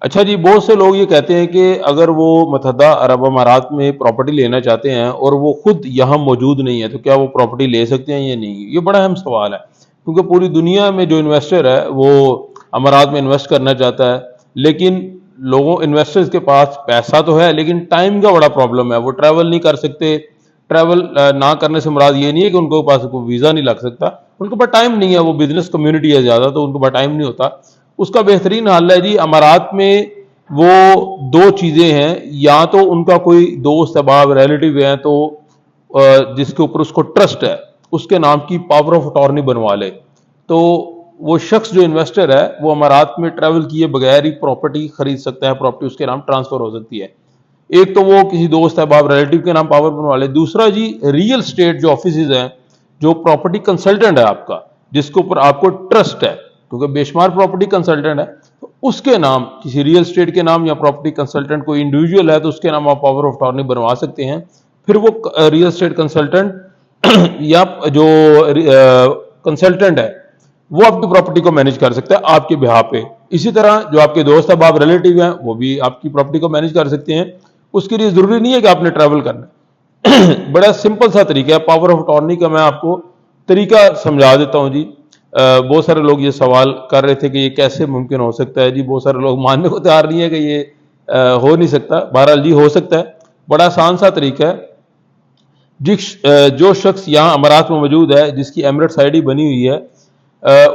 اچھا جی، بہت سے لوگ یہ کہتے ہیں کہ اگر وہ متحدہ عرب امارات میں پراپرٹی لینا چاہتے ہیں اور وہ خود یہاں موجود نہیں ہے تو کیا وہ پراپرٹی لے سکتے ہیں یا نہیں؟ یہ بڑا اہم سوال ہے، کیونکہ پوری دنیا میں جو انویسٹر ہے وہ امارات میں انویسٹ کرنا چاہتا ہے، لیکن انویسٹرز کے پاس پیسہ تو ہے لیکن ٹائم کا بڑا پرابلم ہے، وہ ٹریول نہیں کر سکتے۔ ٹریول نہ کرنے سے مراد یہ نہیں ہے کہ ان کے پاس کوئی ویزا نہیں لگ سکتا، ان کے پاس ٹائم نہیں ہے، وہ بزنس کمیونٹی ہے زیادہ تو ان کے پاس ٹائم نہیں ہوتا۔ اس کا بہترین حل ہے جی، امارات میں وہ دو چیزیں ہیں، یا تو ان کا کوئی دوست احباب ریلیٹیو ہے تو جس کے اوپر اس کو ٹرسٹ ہے، اس کے نام کی پاور آف اٹارنی بنوا لے، تو وہ شخص جو انویسٹر ہے وہ امارات میں ٹریول کیے بغیر ہی پراپرٹی خرید سکتا ہے، پراپرٹی اس کے نام ٹرانسفر ہو سکتی ہے۔ ایک تو وہ کسی دوست احباب ریلیٹیو کے نام پاور بنوا لے، دوسرا جی ریئل اسٹیٹ جو آفیسز ہیں، جو پراپرٹی کنسلٹنٹ ہے آپ کا، جس کے اوپر آپ کو ٹرسٹ ہے، کیونکہ بے شمار پراپرٹی کنسلٹنٹ ہے، تو اس کے نام کسی ریئل اسٹیٹ کے نام یا پراپرٹی کنسلٹنٹ کوئی انڈیویجول ہے تو اس کے نام آپ پاور آف اٹارنی بنوا سکتے ہیں۔ پھر وہ ریئل اسٹیٹ کنسلٹنٹ یا جو کنسلٹنٹ ہے وہ آپ کی پراپرٹی کو مینیج کر سکتا ہے آپ کے بہا پہ۔ اسی طرح جو آپ کے دوست احباب ریلیٹیو ہیں وہ بھی آپ کی پراپرٹی کو مینیج کر سکتے ہیں، اس کے لیے ضروری نہیں ہے کہ آپ نے ٹریول کرنا ہے۔ بڑا سمپل سا طریقہ ہے پاور آف اٹارنی کا، میں آپ کو طریقہ سمجھا دیتا ہوں جی۔ بہت سارے لوگ یہ سوال کر رہے تھے کہ یہ کیسے ممکن ہو سکتا ہے جی، بہت سارے لوگ ماننے کو تیار نہیں ہے کہ یہ ہو نہیں سکتا، بہرحال جی ہو سکتا ہے، بڑا آسان سا طریقہ ہے۔ جو شخص یہاں امارات میں موجود ہے جس کی ایمریٹس آئی ڈی بنی ہوئی ہے،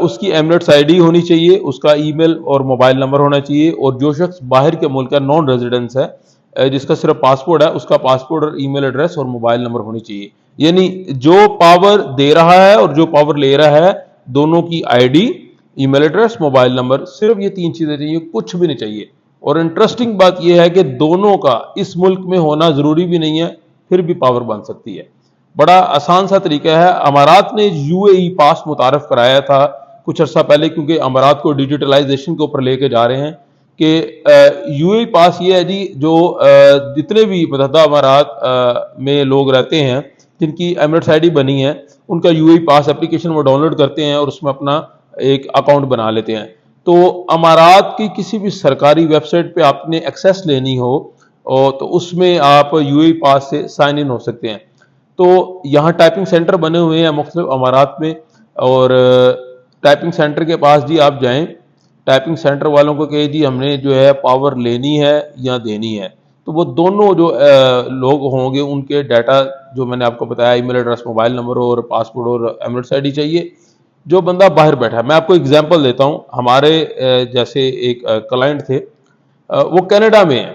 اس کی ایمریٹس آئی ڈی ہونی چاہیے، اس کا ای میل اور موبائل نمبر ہونا چاہیے، اور جو شخص باہر کے ملک کا نان ریزیڈنس ہے، جس کا صرف پاسپورٹ ہے، اس کا پاسپورٹ اور ای میل ایڈریس اور موبائل نمبر ہونی چاہیے۔ یعنی جو پاور دے رہا ہے اور جو پاور لے رہا ہے، دونوں کی I D, E mail address, mobile number, صرف یہ تین چیزیں چاہیے، کچھ بھی نہیں چاہیے۔ اور انٹرسٹنگ بات یہ ہے کہ دونوں کا اس ملک میں ہونا ضروری بھی نہیں ہے، پھر بھی پاور بن سکتی ہے۔ بڑا آسان سا طریقہ ہے۔ امارات نے یو اے ای پاس متعارف کرایا تھا کچھ عرصہ پہلے، کیونکہ امارات کو ڈیجیٹلائزیشن کے اوپر لے کے جا رہے ہیں، کہ یو اے ای پاس یہ ہے جی، جو جتنے بھی متحدہ امارات میں لوگ رہتے ہیں جن کی ایمریٹس آئی ڈی بنی ہے، ان کا you a E pass application وہ ڈاؤن لوڈ کرتے ہیں اور اس میں اپنا ایک اکاؤنٹ بنا لیتے ہیں۔ تو امارات کی کسی بھی سرکاری ویب سائٹ پہ آپ نے ایکسیس لینی ہو تو اس میں آپ یو اے ای پاس سے سائن ان ہو سکتے ہیں۔ تو یہاں ٹائپنگ سینٹر بنے ہوئے ہیں مختلف امارات میں، اور ٹائپنگ سینٹر کے پاس جی آپ جائیں، ٹائپنگ سینٹر والوں کو کہ جی ہم نے جو ہے پاور لینی ہے یا دینی ہے، تو وہ دونوں جو لوگ ہوں گے ان کے ڈیٹا جو میں نے آپ کو بتایا، ای میل ایڈریس، موبائل نمبر اور پاسپورٹ اور ایمریٹس آئی ڈی چاہیے۔ جو بندہ باہر بیٹھا ہے، میں آپ کو اگزامپل دیتا ہوں، ہمارے جیسے ایک کلائنٹ تھے، وہ کینیڈا میں ہیں،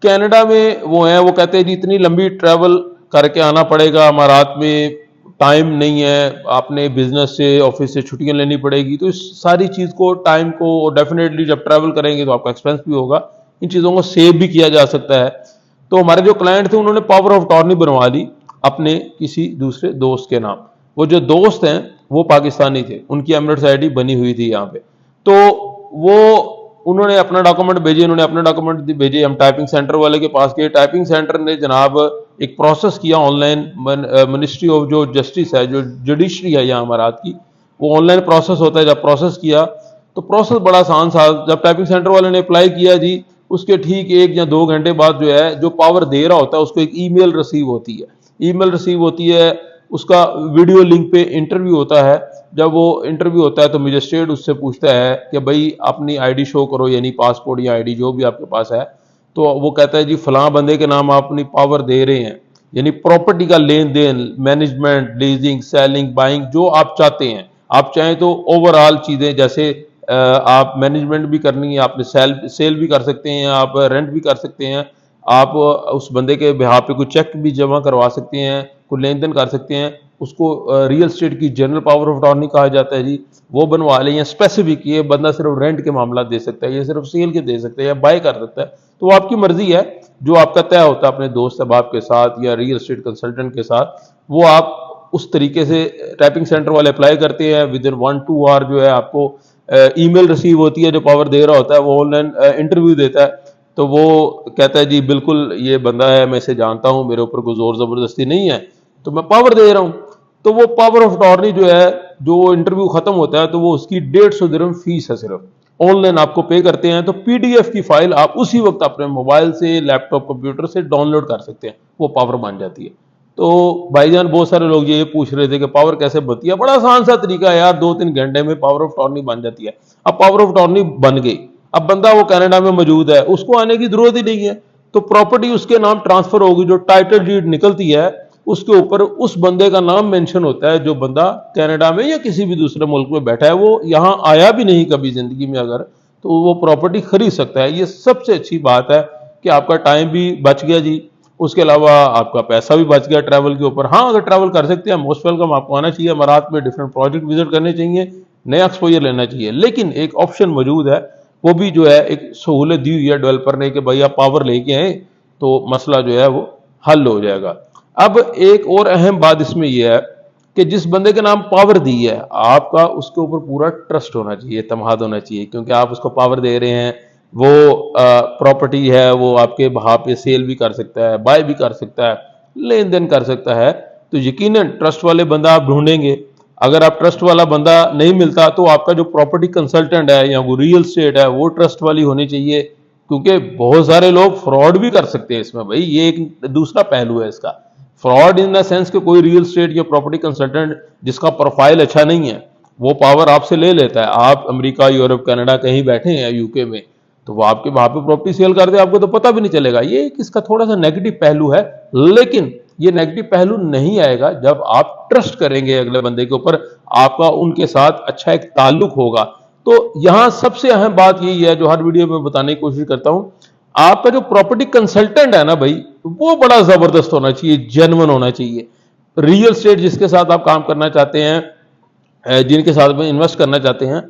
کینیڈا میں وہ ہیں، وہ کہتے ہیں جی اتنی لمبی ٹریول کر کے آنا پڑے گا امارات میں، ٹائم نہیں ہے، آپ نے بزنس سے آفس سے چھٹیاں لینی پڑے گی، تو اس ساری چیز کو، ٹائم کو، اور ڈیفینیٹلی جب ٹریول کریں گے تو آپ کا ایکسپینس بھی ہوگا، ان چیزوں کو سیو بھی کیا جا سکتا ہے۔ تو ہمارے جو کلائنٹ تھے انہوں نے پاور آف اٹارنی بنوا لی اپنے کسی دوسرے دوست کے نام۔ وہ جو دوست ہیں وہ پاکستانی تھے، ان کی ایمریٹس آئی ڈی بنی ہوئی تھی یہاں پہ، تو وہ انہوں نے اپنا ڈاکومنٹ بھیجے، انہوں نے اپنے ڈاکومنٹ بھیجے، ہم ٹائپنگ سینٹر والے کے پاس گئے، ٹائپنگ سینٹر نے جناب ایک پروسیس کیا آن لائن، منسٹری آف جو جسٹس ہے، جو جوڈیشری ہے یہاں امارات کی، وہ آن لائن پروسیس ہوتا ہے، جب پروسیس کیا تو پروسیس بڑا آسان تھا۔ جب ٹائپنگ سینٹر والے نے اپلائی کیا جی، اس کے ٹھیک 1 یا 2 گھنٹے بعد جو ہے، جو پاور دے رہا ہوتا ہے اس کو ایک ای میل ریسیو ہوتی ہے، ای میل ریسیو ہوتی ہے، اس کا ویڈیو لنک پہ انٹرویو ہوتا ہے۔ جب وہ انٹرویو ہوتا ہے تو مجسٹریٹ اس سے پوچھتا ہے کہ بھائی اپنی آئی ڈی شو کرو، یعنی پاسپورٹ یا آئی ڈی جو بھی آپ کے پاس ہے، تو وہ کہتا ہے جی فلاں بندے کے نام آپ اپنی پاور دے رہے ہیں، یعنی پراپرٹی کا لین دین، مینجمنٹ، لیزنگ، سیلنگ، بائنگ، جو آپ چاہتے ہیں، آپ چاہیں تو اوور آل چیزیں، جیسے آپ مینجمنٹ بھی کرنی ہے، آپ نے سیل بھی کر سکتے ہیں، آپ رینٹ بھی کر سکتے ہیں، آپ اس بندے کے بہا پہ کوئی چیک بھی جمع کروا سکتے ہیں، کوئی لین دین کر سکتے ہیں، اس کو ریئل اسٹیٹ کی جنرل پاور آف اٹارنی کہا جاتا ہے جی، وہ بنوا لیں۔ یا اسپیسیفک یہ بندہ صرف رینٹ کے معاملات دے سکتا ہے، یہ صرف سیل کے دے سکتا ہے، یا بائی کر سکتا ہے، تو وہ آپ کی مرضی ہے، جو آپ کا طے ہوتا ہے اپنے دوست احباب کے ساتھ یا ریئل اسٹیٹ کنسلٹنٹ کے ساتھ، وہ آپ اس طریقے سے ٹائپنگ سینٹر والے اپلائی کرتے ہیں، ود ان 1-2 آور جو ہے آپ کو ای میل ریسیو ہوتی ہے، جو پاور دے رہا ہوتا ہے وہ آن لائن انٹرویو دیتا ہے، تو وہ کہتا ہے جی بالکل یہ بندہ ہے، میں اسے جانتا ہوں، میرے اوپر کوئی زور زبردستی نہیں ہے، تو میں پاور دے رہا ہوں۔ تو وہ پاور آف اٹارنی جو ہے، جو انٹرویو ختم ہوتا ہے تو وہ اس کی 150 درہم فیس ہے صرف، آن لائن آپ کو پے کرتے ہیں تو پی ڈی ایف کی فائل آپ اسی وقت اپنے موبائل سے لیپ ٹاپ کمپیوٹر سے ڈاؤن لوڈ کر سکتے ہیں, وہ پاور بن جاتی ہے. تو بھائی جان بہت سارے لوگ یہ پوچھ رہے تھے کہ پاور کیسے بنتی ہے, بڑا آسان سا طریقہ ہے یار, 2-3 گھنٹے میں پاور آف ٹارنی بن جاتی ہے. اب پاور آف ٹارنی بن گئی, اب بندہ وہ کینیڈا میں موجود ہے, اس کو آنے کی ضرورت ہی نہیں ہے, تو پراپرٹی اس کے نام ٹرانسفر ہوگی, جو ٹائٹل ڈیڈ نکلتی ہے اس کے اوپر اس بندے کا نام مینشن ہوتا ہے جو بندہ کینیڈا میں یا کسی بھی دوسرے ملک میں بیٹھا ہے, وہ یہاں آیا بھی نہیں کبھی زندگی میں اگر, تو وہ پراپرٹی خرید سکتا ہے. یہ سب سے اچھی بات ہے کہ آپ کا ٹائم بھی بچ گیا جی, اس کے علاوہ آپ کا پیسہ بھی بچ گیا ٹریول کے اوپر. ہاں اگر ٹریول کر سکتے ہیں موسٹ ویلکم, آپ کو آنا چاہیے امارات میں, ڈفرینٹ پروجیکٹ وزٹ کرنے چاہیے, نیا ایکسپوجر لینا چاہیے. لیکن ایک آپشن موجود ہے, وہ بھی جو ہے ایک سہولت دی ہوئی ہے ڈیولپر نے کہ بھائی آپ پاور لے کے آئیں تو مسئلہ جو ہے وہ حل ہو جائے گا. اب ایک اور اہم بات اس میں یہ ہے کہ جس بندے کے نام پاور دی ہے, آپ کا اس کے اوپر پورا ٹرسٹ ہونا چاہیے, اعتماد ہونا چاہیے, کیونکہ آپ اس کو پاور دے رہے ہیں, وہ پراپرٹی ہے, وہ آپ کے بہا پہ سیل بھی کر سکتا ہے, بائی بھی کر سکتا ہے, لین دین کر سکتا ہے. تو یقیناً ٹرسٹ والے بندہ آپ ڈھونڈیں گے. اگر آپ ٹرسٹ والا بندہ نہیں ملتا تو آپ کا جو پراپرٹی کنسلٹنٹ ہے یا وہ ریئل اسٹیٹ ہے وہ ٹرسٹ والی ہونی چاہیے, کیونکہ بہت سارے لوگ فراڈ بھی کر سکتے ہیں اس میں. بھائی یہ ایک دوسرا پہلو ہے اس کا, فراڈ ان دا سینس کہ کوئی ریئل اسٹیٹ یا پراپرٹی کنسلٹنٹ جس کا پروفائل اچھا نہیں ہے وہ پاور آپ سے لے لیتا ہے. آپ امریکہ, یورپ, کینیڈا کہیں بیٹھے ہیں, یو کے میں, تو وہ آپ کے وہاں پہ پراپرٹی سیل کر دے, آپ کو تو پتہ بھی نہیں چلے گا. یہ اس کا تھوڑا سا نیگیٹو پہلو ہے, لیکن یہ نیگیٹو پہلو نہیں آئے گا جب آپ ٹرسٹ کریں گے اگلے بندے کے اوپر, آپ کا ان کے ساتھ اچھا ایک تعلق ہوگا. تو یہاں سب سے اہم بات یہی ہے جو ہر ویڈیو میں بتانے کی کوشش کرتا ہوں, آپ کا جو پراپرٹی کنسلٹنٹ ہے نا بھائی, وہ بڑا زبردست ہونا چاہیے, جینون ہونا چاہیے. ریئل اسٹیٹ جس کے ساتھ آپ کام کرنا چاہتے ہیں, جن کے ساتھ میں انویسٹ کرنا چاہتے ہیں,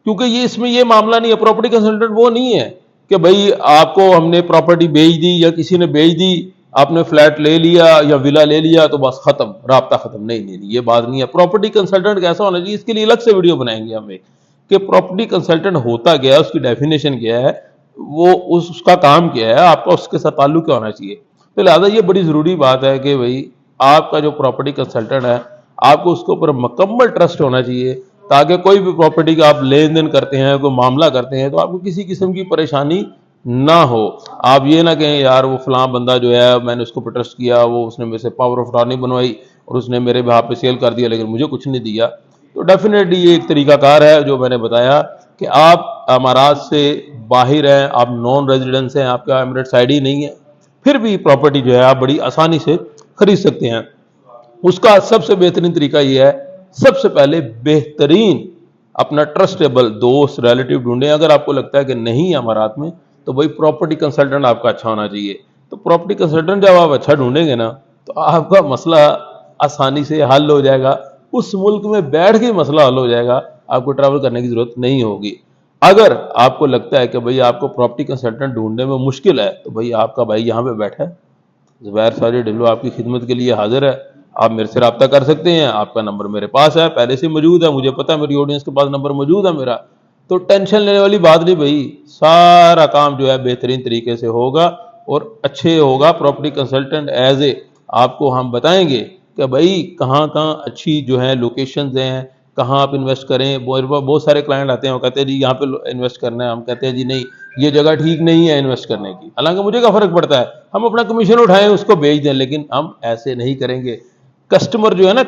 کیونکہ یہ اس میں یہ معاملہ نہیں ہے, پراپرٹی کنسلٹنٹ وہ نہیں ہے کہ بھائی آپ کو ہم نے پراپرٹی بیچ دی یا کسی نے بیچ دی, آپ نے فلیٹ لے لیا یا ولا لے لیا تو بس ختم, رابطہ ختم. نہیں, یہ بات نہیں ہے. پراپرٹی کنسلٹنٹ کیسا ہونا چاہیے, اس کے لیے الگ سے ویڈیو بنائیں گے ہم ایک, کہ پراپرٹی کنسلٹنٹ ہوتا کیا ہے, اس کی ڈیفینیشن کیا ہے, وہ اس کا کام کیا ہے, آپ کا اس کے ساتھ تعلق کیا ہونا چاہیے. تو لہٰذا یہ بڑی ضروری بات ہے کہ بھائی آپ کا جو پراپرٹی کنسلٹنٹ ہے, آپ کو اس کے اوپر مکمل ٹرسٹ ہونا چاہیے, تاکہ کوئی بھی پراپرٹی کا آپ لین دین کرتے ہیں, کوئی معاملہ کرتے ہیں, تو آپ کو کسی قسم کی پریشانی نہ ہو. آپ یہ نہ کہیں یار وہ فلاں بندہ جو ہے میں نے اس کو ٹرسٹ کیا, وہ اس نے میرے سے پاور آف ٹارنی بنوائی اور اس نے میرے بہا پہ سیل کر دیا لیکن مجھے کچھ نہیں دیا. تو ڈیفینیٹلی یہ ایک طریقہ کار ہے جو میں نے بتایا کہ آپ امارات سے باہر ہیں, آپ نان ریزیڈنس ہیں, آپ کا ایمریٹس آئی ڈی نہیں ہے, پھر بھی پراپرٹی جو ہے آپ بڑی آسانی سے خرید سکتے ہیں. اس کا سب سے بہترین طریقہ یہ ہے, سب سے پہلے بہترین اپنا ٹرسٹیبل دوست ریلیٹیو ڈھونڈیں. اگر آپ کو لگتا ہے کہ نہیں ہے امارات میں تو بھائی پراپرٹی کنسلٹنٹ آپ کا اچھا ہونا چاہیے. تو پراپرٹی کنسلٹنٹ جب آپ اچھا ڈھونڈیں گے نا تو آپ کا مسئلہ آسانی سے حل ہو جائے گا, اس ملک میں بیٹھ کے مسئلہ حل ہو جائے گا, آپ کو ٹریول کرنے کی ضرورت نہیں ہوگی. اگر آپ کو لگتا ہے کہ بھئی آپ کو پراپرٹی کنسلٹنٹ ڈھونڈنے میں مشکل ہے تو بھئی آپ کا بھائی یہاں پہ بیٹھا ہے, زبیر ساجد ڈھلو آپ کی خدمت کے لیے حاضر ہے. آپ میرے سے رابطہ کر سکتے ہیں, آپ کا نمبر میرے پاس ہے, پہلے سے موجود ہے, مجھے پتا ہے میری آڈینس کے پاس نمبر موجود ہے میرا. تو ٹینشن لینے والی بات نہیں بھائی, سارا کام جو ہے بہترین طریقے سے ہوگا اور اچھے ہوگا. پراپرٹی کنسلٹنٹ ایز اے آپ کو ہم بتائیں گے کہ بھائی کہاں کہاں اچھی جو ہے لوکیشنز ہیں, کہاں آپ انویسٹ کریں. بہت سارے کلائنٹ آتے ہیں, وہ کہتے ہیں جی یہاں پہ انویسٹ کرنا ہے, ہم کہتے ہیں جی نہیں یہ جگہ ٹھیک نہیں ہے انویسٹ کرنے کی. حالانکہ مجھے کیا فرق پڑتا ہے, ہم اپنا کمیشن اٹھائیں اس کو بیچ دیں, لیکن ہم ایسے نہیں کریں گے. کسٹمر جو ہے نا,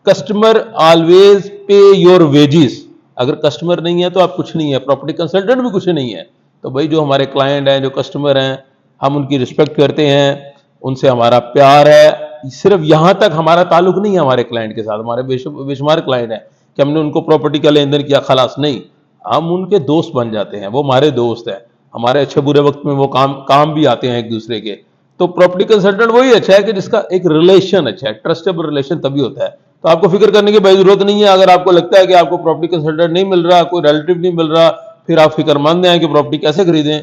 customer always pay your wages. اگر کسٹمر نہیں ہے تو آپ کچھ نہیں ہے, پراپرٹی کنسلٹنٹ بھی کچھ نہیں ہے. تو بھائی جو ہمارے کلائنٹ ہیں, جو کسٹمر ہیں, ہم ان کی رسپیکٹ کرتے ہیں, ان سے ہمارا پیار ہے. صرف یہاں تک ہمارا تعلق نہیں ہے ہمارے کلائنٹ کے ساتھ, ہمارے بے شمار کلائنٹ ہیں کہ ہم نے ان کو پراپرٹی کا لین دین کیا خلاص نہیں, ہم ان کے دوست بن جاتے ہیں, وہ ہمارے دوست ہیں, ہمارے اچھے برے وقت میں وہ کام بھی آتے ہیں ایک دوسرے کے. تو پراپرٹی کنسلٹنٹ وہی اچھا ہے کہ جس کا ایک ریلیشن اچھا ہے, ٹرسٹیبل ریلیشن تبھی ہوتا ہے. تو آپ کو فکر کرنے کی بھائی ضرورت نہیں ہے. اگر آپ کو لگتا ہے کہ آپ کو پراپرٹی کنسلٹنٹ نہیں مل رہا, کوئی ریلیٹیو نہیں مل رہا, پھر آپ فکر مند ہیں کہ پراپرٹی کیسے خریدیں.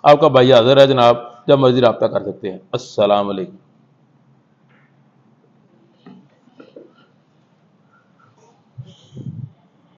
آپ کا بھائی حاضر ہے جناب, جب مرضی رابطہ کر سکتے ہیں. السلام علیکم.